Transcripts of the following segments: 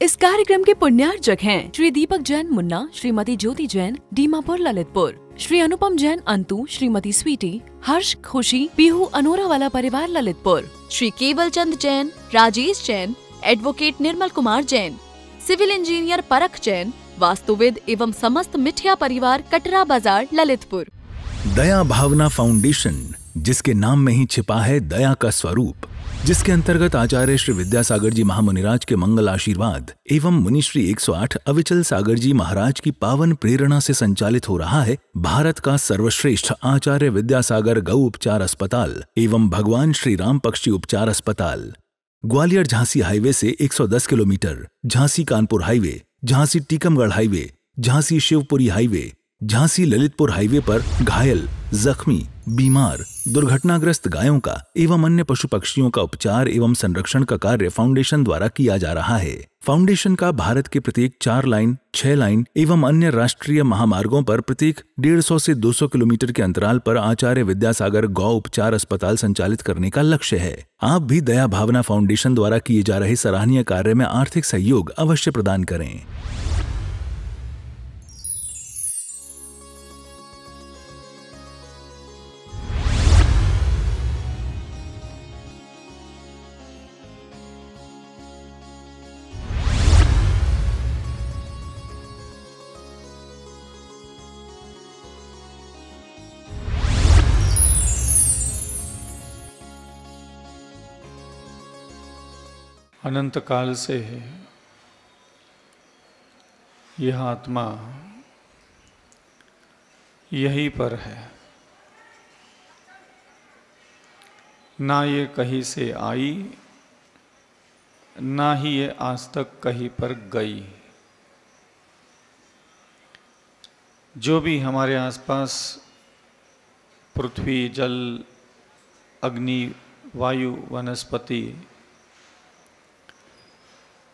इस कार्यक्रम के पुण्यार्चक हैं श्री दीपक जैन मुन्ना, श्रीमती ज्योति जैन, दीमापुर ललितपुर, श्री अनुपम जैन अंतु, श्रीमती स्वीटी, हर्ष खुशी, पीहू अनोरा वाला परिवार ललितपुर, श्री केवल Chand Jain, Rajesh Jain, advocate Nirmal Kumar Jain, civil engineer परख जैन, वास्तुविद एवं समस्त मिठिया परिवार कटरा बाजार ललितपुर। दया भावना फाउंडेशन, जिसके नाम में ही छिपा है दया का स्वरूप, जिसके अंतर्गत आचार्य श्री विद्यासागर जी महामुनिराज के मंगल आशीर्वाद एवं मुनिश्री 108 अविचल सागर जी महाराज की पावन प्रेरणा से संचालित हो रहा है भारत का सर्वश्रेष्ठ आचार्य विद्यासागर गौ उपचार अस्पताल एवं भगवान श्री राम पक्षी उपचार अस्पताल। ग्वालियर झांसी हाईवे से 110 kilometre, Jhansi Kanpur highway, Jhansi Tikamgarh highway, Jhansi Shivpuri highway, Jhansi Lalitpur highway पर घायल, जख्मी, बीमार, दुर्घटनाग्रस्त गायों का एवं अन्य पशु पक्षियों का उपचार एवं संरक्षण का कार्य फाउंडेशन द्वारा किया जा रहा है। फाउंडेशन का भारत के प्रत्येक 4 लाइन, 6 लाइन एवं अन्य राष्ट्रीय महामार्गों पर प्रत्येक 150 से 200 किलोमीटर के अंतराल पर आचार्य विद्यासागर गौ उपचार अस्पताल संचालित करने का लक्ष्य है। आप भी दया भावना फाउंडेशन द्वारा किए जा रहे सराहनीय कार्य में आर्थिक सहयोग अवश्य प्रदान करें। अनंत काल से यह आत्मा यहीं पर है, ना ये कहीं से आई, ना ही ये आज तक कहीं पर गई। जो भी हमारे आसपास पृथ्वी, जल, अग्नि, वायु, वनस्पति,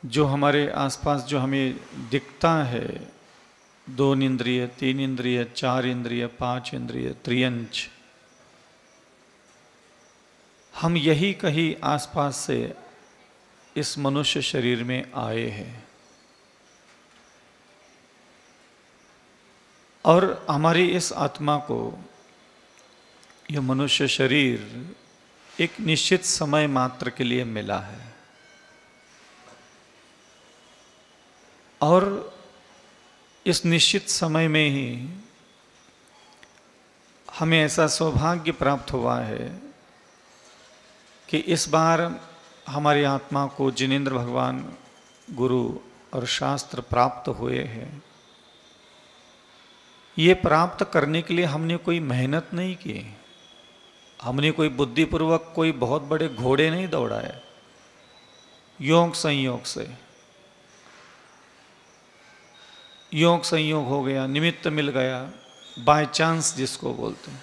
जो हमारे आसपास जो हमें दिखता है, 2 इंद्रिय, 3 इंद्रिय, 4 इंद्रिय, 5 इंद्रिय, त्रियंच, हम यही कहीं आसपास से इस मनुष्य शरीर में आए हैं और हमारी इस आत्मा को यह मनुष्य शरीर एक निश्चित समय मात्र के लिए मिला है और इस निश्चित समय में ही हमें ऐसा सौभाग्य प्राप्त हुआ है कि इस बार हमारी आत्मा को जिनेंद्र भगवान, गुरु और शास्त्र प्राप्त हुए हैं। ये प्राप्त करने के लिए हमने कोई मेहनत नहीं की, हमने कोई बुद्धिपूर्वक कोई बहुत बड़े घोड़े नहीं दौड़ाए, योग संयोग से योग संयोग हो गया, निमित्त मिल गया, बाय चांस जिसको बोलते हैं।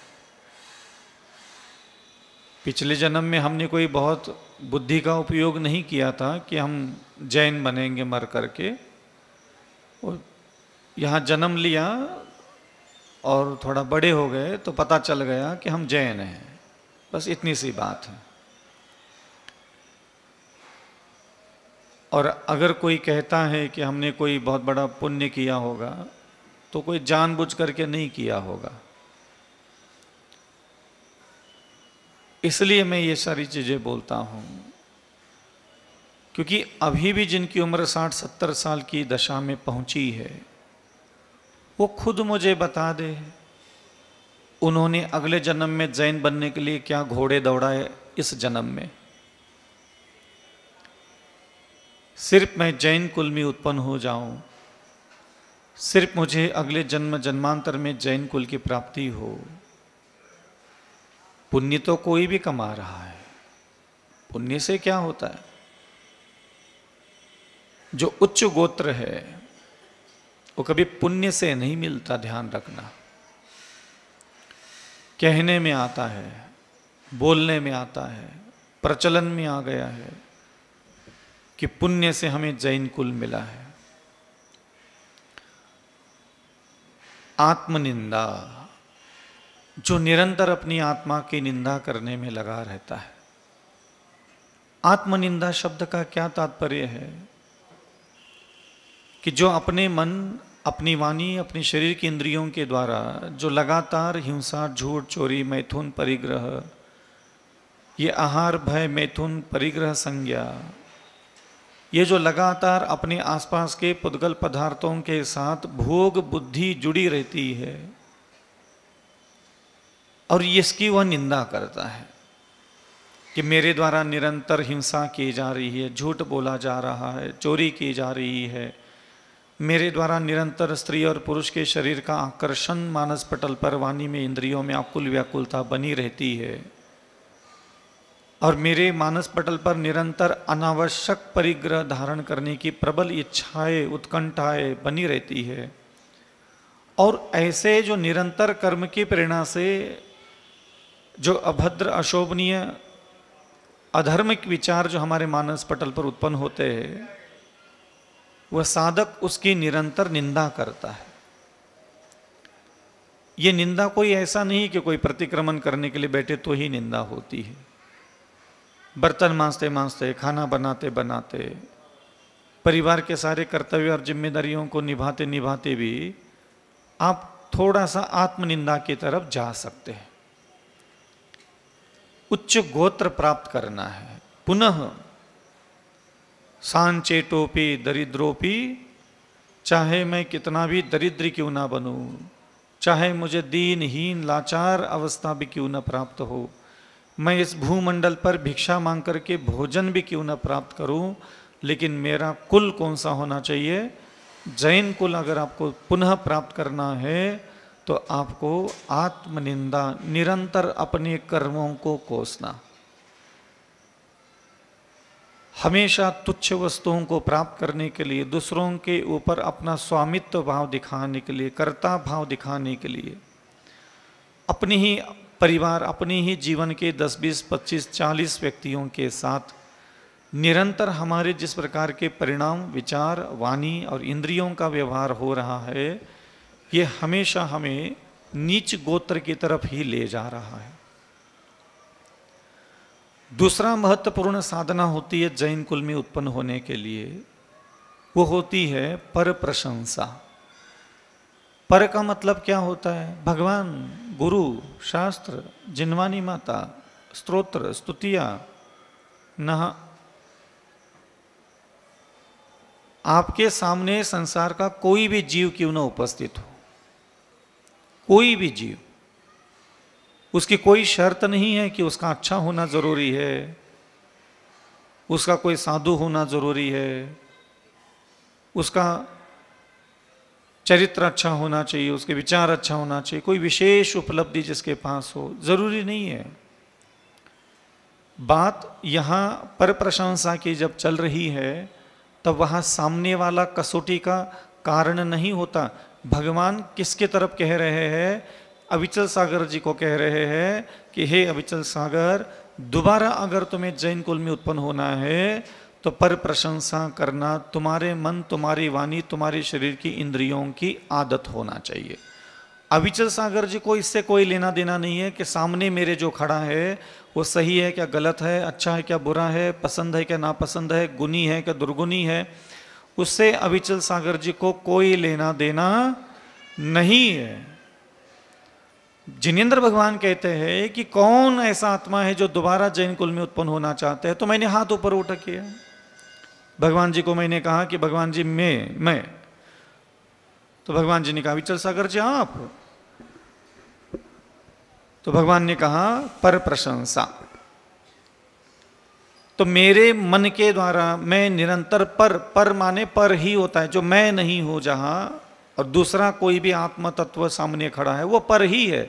पिछले जन्म में हमने कोई बहुत बुद्धि का उपयोग नहीं किया था कि हम जैन बनेंगे मर करके, और यहाँ जन्म लिया और थोड़ा बड़े हो गए तो पता चल गया कि हम जैन हैं, बस इतनी सी बात है। और अगर कोई कहता है कि हमने कोई बहुत बड़ा पुण्य किया होगा तो कोई जानबूझ करके नहीं किया होगा। इसलिए मैं ये सारी चीज़ें बोलता हूँ क्योंकि अभी भी जिनकी उम्र 60-70 साल की दशा में पहुँची है वो खुद मुझे बता दे उन्होंने अगले जन्म में जैन बनने के लिए क्या घोड़े दौड़ाए। इस जन्म में सिर्फ मैं जैन कुल में उत्पन्न हो जाऊं, सिर्फ मुझे अगले जन्म जन्मांतर में जैन कुल की प्राप्ति हो। पुण्य तो कोई भी कमा रहा है, पुण्य से क्या होता है? जो उच्च गोत्र है वो कभी पुण्य से नहीं मिलता, ध्यान रखना। कहने में आता है, बोलने में आता है, प्रचलन में आ गया है कि पुण्य से हमें जैन कुल मिला है। आत्मनिंदा, जो निरंतर अपनी आत्मा की निंदा करने में लगा रहता है। आत्मनिंदा शब्द का क्या तात्पर्य है? कि जो अपने मन, अपनी वाणी, अपने शरीर की इंद्रियों के द्वारा जो लगातार हिंसा, झूठ, चोरी, मैथुन, परिग्रह, ये आहार, भय, मैथुन, परिग्रह, संज्ञा, ये जो लगातार अपने आसपास के पुद्गल पदार्थों के साथ भोग बुद्धि जुड़ी रहती है और इसकी वह निंदा करता है कि मेरे द्वारा निरंतर हिंसा की जा रही है, झूठ बोला जा रहा है, चोरी की जा रही है, मेरे द्वारा निरंतर स्त्री और पुरुष के शरीर का आकर्षण मानस पटल पर, वाणी में, इंद्रियों में आकुल व्याकुलता बनी रहती है और मेरे मानस पटल पर निरंतर अनावश्यक परिग्रह धारण करने की प्रबल इच्छाएं, उत्कंठाएं बनी रहती है। और ऐसे जो निरंतर कर्म की प्रेरणा से जो अभद्र, अशोभनीय, अधर्मिक विचार जो हमारे मानस पटल पर उत्पन्न होते हैं, वह साधक उसकी निरंतर निंदा करता है। ये निंदा कोई ऐसा नहीं कि कोई प्रतिक्रमण करने के लिए बैठे तो ही निंदा होती है। बर्तन मांजते मांजते, खाना बनाते बनाते, परिवार के सारे कर्तव्य और जिम्मेदारियों को निभाते निभाते भी आप थोड़ा सा आत्मनिंदा की तरफ जा सकते हैं। उच्च गोत्र प्राप्त करना है, पुनः सांचेटोपी दरिद्रोपी, चाहे मैं कितना भी दरिद्र क्यों ना बनूं, चाहे मुझे दीनहीन लाचार अवस्था भी क्यों न प्राप्त हो, मैं इस भूमंडल पर भिक्षा मांग करके भोजन भी क्यों न प्राप्त करूं, लेकिन मेरा कुल कौन सा होना चाहिए? जैन कुल अगर आपको पुनः प्राप्त करना है तो आपको आत्मनिंदा, निरंतर अपने कर्मों को कोसना, हमेशा तुच्छ वस्तुओं को प्राप्त करने के लिए, दूसरों के ऊपर अपना स्वामित्व भाव दिखाने के लिए, कर्ता भाव दिखाने के लिए, अपनी ही परिवार, अपने ही जीवन के 10, 20, 25, 40 व्यक्तियों के साथ निरंतर हमारे जिस प्रकार के परिणाम, विचार, वाणी और इंद्रियों का व्यवहार हो रहा है, ये हमेशा हमें नीच गोत्र की तरफ ही ले जा रहा है। दूसरा महत्वपूर्ण साधना होती है जैन कुल में उत्पन्न होने के लिए, वो होती है पर प्रशंसा। पर का मतलब क्या होता है? भगवान, गुरु, शास्त्र, जिनवानी माता, स्तोत्र, स्तुतिया, नहा। आपके सामने संसार का कोई भी जीव क्यों न उपस्थित हो, कोई भी जीव, उसकी कोई शर्त नहीं है कि उसका अच्छा होना जरूरी है, उसका कोई साधु होना जरूरी है, उसका चरित्र अच्छा होना चाहिए, उसके विचार अच्छा होना चाहिए, कोई विशेष उपलब्धि जिसके पास हो, जरूरी नहीं है। बात यहां पर प्रशंसा की जब चल रही है तब वहां सामने वाला कसौटी का कारण नहीं होता। भगवान किसके तरफ कह रहे हैं? अविचल सागर जी को कह रहे हैं कि हे अविचल सागर, दोबारा अगर तुम्हें जैन कुल में उत्पन्न होना है तो पर प्रशंसा करना तुम्हारे मन, तुम्हारी वाणी, तुम्हारे शरीर की इंद्रियों की आदत होना चाहिए। अविचल सागर जी को इससे कोई लेना देना नहीं है कि सामने मेरे जो खड़ा है वो सही है क्या गलत है, अच्छा है क्या बुरा है, पसंद है क्या नापसंद है, गुणी है क्या दुर्गुणी है, उससे अविचल सागर जी को कोई लेना देना नहीं है। जिनेंद्र भगवान कहते हैं कि कौन ऐसा आत्मा है जो दोबारा जैन कुल में उत्पन्न होना चाहता है? तो मैंने हाथ ऊपर उठा किया, भगवान जी को मैंने कहा कि भगवान जी मैं तो भगवान जी ने कहा विचल सागर जी आप, तो भगवान ने कहा पर प्रशंसा। तो मेरे मन के द्वारा मैं निरंतर पर माने पर ही होता है, जो मैं नहीं हूं जहां, और दूसरा कोई भी आत्म तत्व सामने खड़ा है वो पर ही है।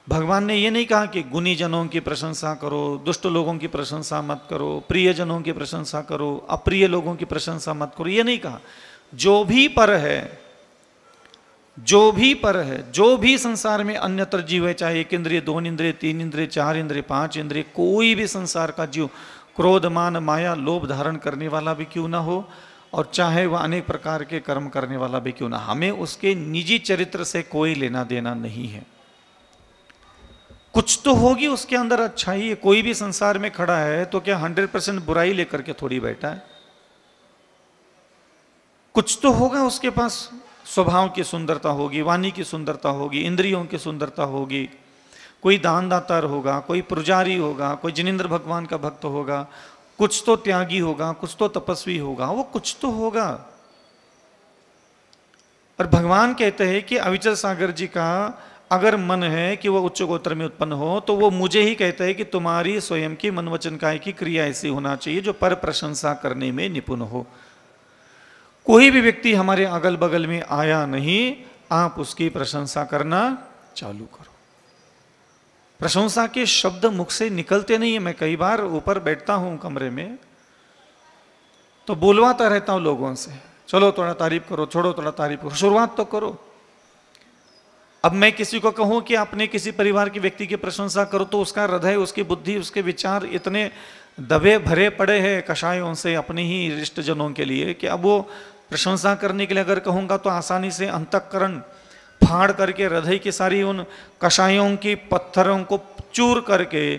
भगवान ने ये नहीं कहा कि गुणी जनों की प्रशंसा करो, दुष्ट लोगों की प्रशंसा मत करो, प्रिय जनों की प्रशंसा करो, अप्रिय लोगों की प्रशंसा मत करो, ये नहीं कहा। जो भी पर है, जो भी पर है, जो भी संसार में अन्यत्र जीव है, चाहे 1 इंद्रिय, 2 इंद्रिय, 3 इंद्रिय, 4 इंद्रिय, 5 इंद्रिय, कोई भी संसार का जीव क्रोध, मान, माया, लोभ धारण करने वाला भी क्यों ना हो, और चाहे वह अनेक प्रकार के कर्म करने वाला भी क्यों ना, हमें उसके निजी चरित्र से कोई लेना देना नहीं है। कुछ तो होगी उसके अंदर अच्छाई है। कोई भी संसार में खड़ा है तो क्या 100% बुराई लेकर के थोड़ी बैठा है? कुछ तो होगा उसके पास, स्वभाव की सुंदरता होगी, वाणी की सुंदरता होगी, इंद्रियों की सुंदरता होगी, कोई दानदाता होगा, कोई पुजारी होगा, कोई जिनेंद्र भगवान का भक्त होगा, कुछ तो त्यागी होगा, कुछ तो तपस्वी होगा, वो कुछ तो होगा। और भगवान कहते हैं कि अविचल सागर जी का अगर मन है कि वो उच्च गोत्र में उत्पन्न हो, तो वो मुझे ही कहते हैं कि तुम्हारी स्वयं की मन वचन काया की क्रिया ऐसी होना चाहिए जो पर प्रशंसा करने में निपुण हो। कोई भी व्यक्ति हमारे अगल बगल में आया नहीं, आप उसकी प्रशंसा करना चालू करो। प्रशंसा के शब्द मुख से निकलते नहीं है। मैं कई बार ऊपर बैठता हूं कमरे में, तो बोलवाता रहता हूं लोगों से, चलो थोड़ा तारीफ करो, छोड़ो थोड़ा तारीफ करो, शुरुआत तो करो। अब मैं किसी को कहूं कि अपने किसी परिवार के व्यक्ति की प्रशंसा करो, तो उसका हृदय, उसकी बुद्धि, उसके विचार इतने दबे भरे पड़े हैं कषायों से अपने ही रिष्टजनों के लिए, कि अब वो प्रशंसा करने के लिए अगर कहूंगा तो आसानी से अंतःकरण फाड़ करके हृदय की सारी उन कषायों की पत्थरों को चूर करके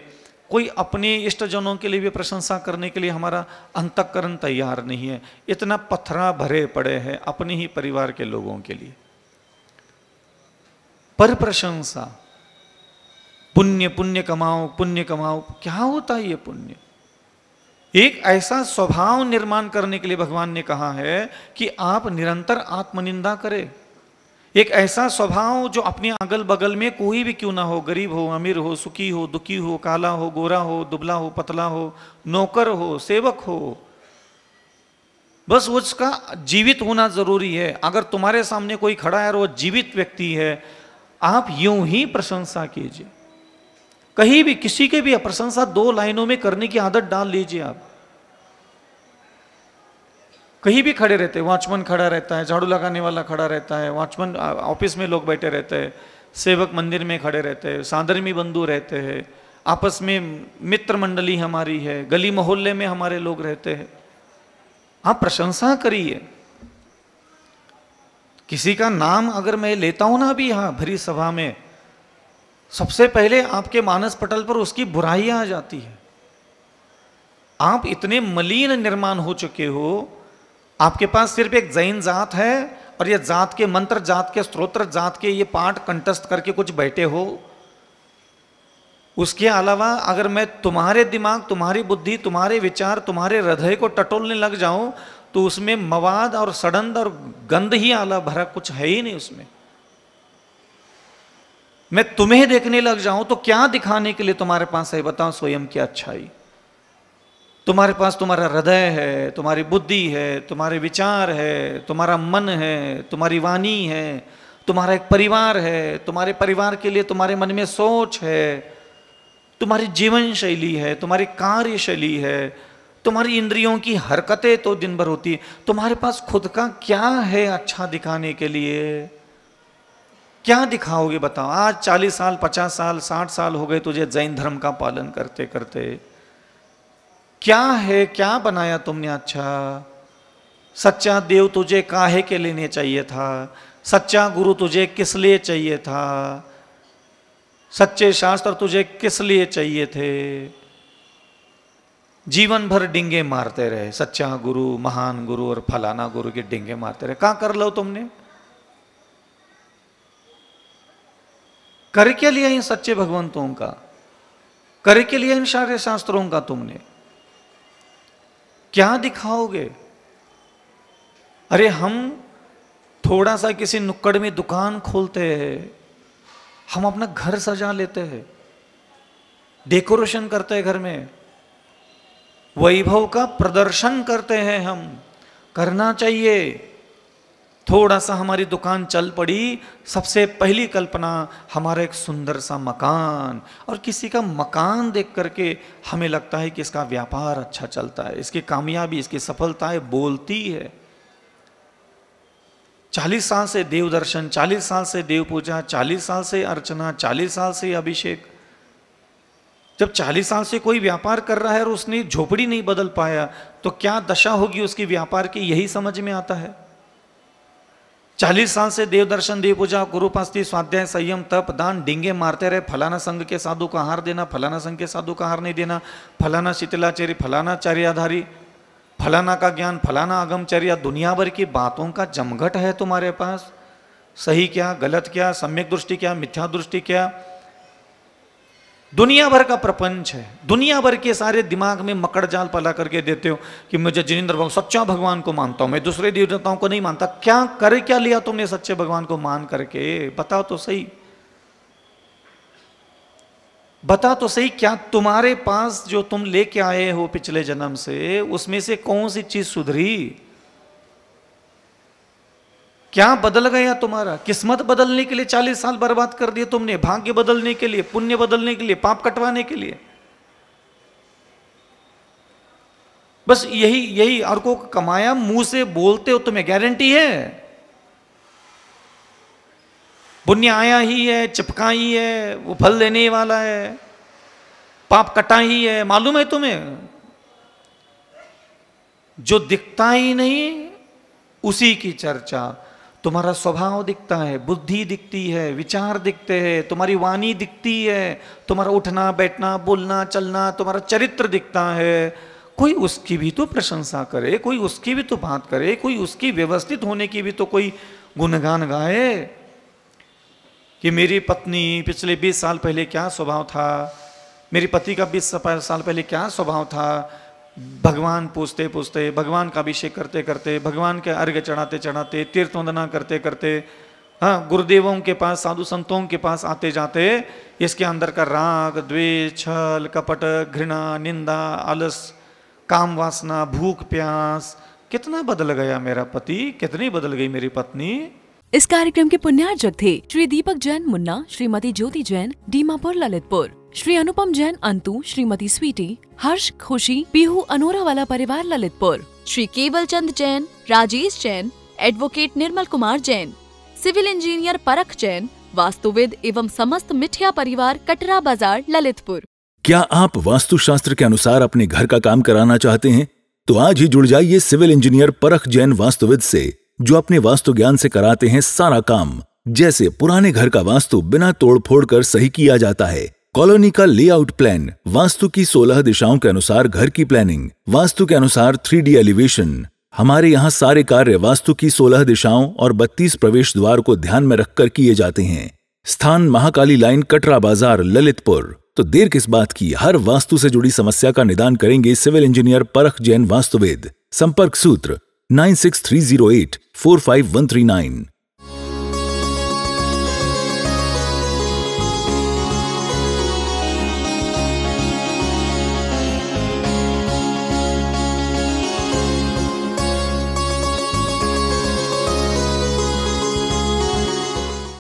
कोई अपने इष्टजनों के लिए भी प्रशंसा करने के लिए हमारा अंतःकरण तैयार नहीं है। इतना पत्थरा भरे पड़े हैं अपने ही परिवार के लोगों के लिए। पर प्रशंसा, पुण्य पुण्य कमाओ, पुण्य कमाओ, क्या होता है ये पुण्य? एक ऐसा स्वभाव निर्माण करने के लिए भगवान ने कहा है कि आप निरंतर आत्मनिंदा करें। एक ऐसा स्वभाव जो अपने अगल बगल में कोई भी क्यों ना हो, गरीब हो, अमीर हो, सुखी हो, दुखी हो, काला हो, गोरा हो, दुबला हो, पतला हो, नौकर हो, सेवक हो, बस उसका जीवित होना जरूरी है। अगर तुम्हारे सामने कोई खड़ा है और वो जीवित व्यक्ति है, आप यूं ही प्रशंसा कीजिए। कहीं भी किसी के भी प्रशंसा 2 लाइनों में करने की आदत डाल लीजिए। आप कहीं भी खड़े रहते हैं, वॉचमैन खड़ा रहता है, झाड़ू लगाने वाला खड़ा रहता है, वॉचमैन ऑफिस में लोग बैठे रहते हैं, सेवक मंदिर में खड़े रहते हैं, साधर्मी बंधु रहते हैं, आपस में मित्र मंडली हमारी है, गली मोहल्ले में हमारे लोग रहते हैं। आप प्रशंसा करिए। किसी का नाम अगर मैं लेता हूं ना अभी यहां भरी सभा में, सबसे पहले आपके मानस पटल पर उसकी बुराइयां आ जाती है। आप इतने मलिन निर्माण हो चुके हो, आपके पास सिर्फ एक जैन जात है और ये जात के मंत्र, जात के स्तोत्र, जात के ये पाठ कंठस्थ करके कुछ बैठे हो। उसके अलावा अगर मैं तुम्हारे दिमाग, तुम्हारी बुद्धि, तुम्हारे विचार, तुम्हारे हृदय को टटोलने लग जाऊं, तो उसमें मवाद और सड़ंद और गंध ही आला भरा, कुछ है ही नहीं उसमें। मैं तुम्हें देखने लग जाऊं तो क्या दिखाने के लिए तुम्हारे पास है? बताओ स्वयं की अच्छाई। तुम्हारे पास तुम्हारा हृदय है, तुम्हारी बुद्धि है, तुम्हारे विचार है, तुम्हारा मन है, तुम्हारी वाणी है, तुम्हारा एक परिवार है, तुम्हारे परिवार के लिए तुम्हारे मन में सोच है, तुम्हारी जीवन शैली है, तुम्हारी कार्य शैली है, तुम्हारी इंद्रियों की हरकतें तो दिन भर होती है। तुम्हारे पास खुद का क्या है अच्छा दिखाने के लिए? क्या दिखाओगे बताओ? आज 40 साल, 50 साल, 60 साल हो गए तुझे जैन धर्म का पालन करते करते। क्या है, क्या बनाया तुमने अच्छा? सच्चा देव तुझे काहे के लेने चाहिए था? सच्चा गुरु तुझे किस लिए चाहिए था? सच्चे शास्त्र तुझे किस लिए चाहिए थे? जीवन भर डिंगे मारते रहे, सच्चा गुरु, महान गुरु और फलाना गुरु के डिंगे मारते रहे। क्या कर लो तुमने? कर क्या लिया इन सच्चे भगवंतों का? कर क्या लिया इन सारे शास्त्रों का तुमने? क्या दिखाओगे? अरे हम थोड़ा सा किसी नुक्कड़ में दुकान खोलते हैं, हम अपना घर सजा लेते हैं, डेकोरेशन करते हैं, घर में वैभव का प्रदर्शन करते हैं। हम करना चाहिए। थोड़ा सा हमारी दुकान चल पड़ी, सबसे पहली कल्पना हमारा एक सुंदर सा मकान, और किसी का मकान देख करके हमें लगता है कि इसका व्यापार अच्छा चलता है, इसकी कामयाबी, इसकी सफलताएं बोलती है। 40 साल से देव दर्शन, 40 साल से देव पूजा, 40 साल से अर्चना, 40 साल से अभिषेक। जब 40 साल से कोई व्यापार कर रहा है और उसने झोपड़ी नहीं बदल पाया, तो क्या दशा होगी उसकी व्यापार की? यही समझ में आता है। 40 साल से देव दर्शन, देव पूजा, गुरुपास्ती, स्वाध्याय, संयम, तप, दान, डिंगे मारते रहे, फलाना संघ के साधु का हार देना, फलाना संघ के साधु का हार नहीं देना, फलाना शीतलाचार्य, फलाना चार्याधारी, फलाना का ज्ञान, फलाना आगमचर्या, दुनिया भर की बातों का जमघट है तुम्हारे पास। सही क्या, गलत क्या, सम्यक दृष्टि क्या, मिथ्या दृष्टि क्या, दुनिया भर का प्रपंच है। दुनिया भर के सारे दिमाग में मकड़ जाल पला करके देते हो कि मुझे जिनेंद्र बाबू सच्चा भगवान को मानता हूं, मैं दूसरे देवताओं को नहीं मानता। क्या कर क्या लिया तुमने सच्चे भगवान को मान करके? बताओ तो सही, बता तो सही। क्या तुम्हारे पास जो तुम लेके आए हो पिछले जन्म से, उसमें से कौन सी चीज सुधरी? क्या बदल गया तुम्हारा? किस्मत बदलने के लिए 40 साल बर्बाद कर दिए तुमने, भाग्य बदलने के लिए, पुण्य बदलने के लिए, पाप कटवाने के लिए। बस यही और को कमाया मुंह से बोलते हो, तुम्हें गारंटी है पुण्य आया ही है, चिपका ही है, वो फल देने वाला है, पाप कटा ही है, मालूम है तुम्हें? जो दिखता ही नहीं उसी की चर्चा। तुम्हारा स्वभाव दिखता है, बुद्धि दिखती है, विचार दिखते हैं, तुम्हारी वाणी दिखती है, तुम्हारा उठना बैठना बोलना चलना, तुम्हारा चरित्र दिखता है। कोई उसकी भी तो प्रशंसा करे, कोई उसकी भी तो बात करे, कोई उसकी व्यवस्थित होने की भी तो कोई गुणगान गाए कि मेरी पत्नी पिछले 20 साल पहले क्या स्वभाव था, मेरे पति का 20 साल पहले क्या स्वभाव था। भगवान पूछते पूछते, भगवान का अभिषेक करते करते, भगवान के अर्घ्य चढ़ाते चढ़ाते, तीर्थ वंदना करते करते, हाँ, गुरुदेवों के पास, साधु संतों के पास आते जाते, इसके अंदर का राग, द्वेष, छल, कपट, घृणा, निंदा, आलस, काम वासना, भूख प्यास, कितना बदल गया मेरा पति, कितनी बदल गई मेरी पत्नी। इस कार्यक्रम के पुण्यार्जक थे श्री दीपक जैन मुन्ना, श्रीमती ज्योति जैन, दीमापुर ललितपुर, श्री अनुपम जैन अंतु, श्रीमती स्वीटी, हर्ष, खुशी, पीहू अनोरा वाला परिवार ललितपुर, श्री केवल Chand Jain, Rajesh Jain, advocate Nirmal Kumar Jain, civil engineer परख जैन, वास्तुविद एवं समस्त मिठिया परिवार कटरा बाजार ललितपुर। क्या आप वास्तुशास्त्र के अनुसार अपने घर का काम कराना चाहते हैं? तो आज ही जुड़ जाइए सिविल इंजीनियर परख जैन वास्तुविद से, जो अपने वास्तु ज्ञान से कराते हैं सारा काम। जैसे पुराने घर का वास्तु बिना तोड़ फोड़ कर सही किया जाता है, कॉलोनी का लेआउट प्लान, वास्तु की 16 दिशाओं के अनुसार घर की प्लानिंग, वास्तु के अनुसार 3D एलिवेशन। हमारे यहाँ सारे कार्य वास्तु की 16 दिशाओं और 32 प्रवेश द्वार को ध्यान में रखकर किए जाते हैं। स्थान महाकाली लाइन, कटरा बाजार, ललितपुर। तो देर किस बात की, हर वास्तु से जुड़ी समस्या का निदान करेंगे सिविल इंजीनियर परख जैन वास्तुवेद। संपर्क सूत्र 9630845139।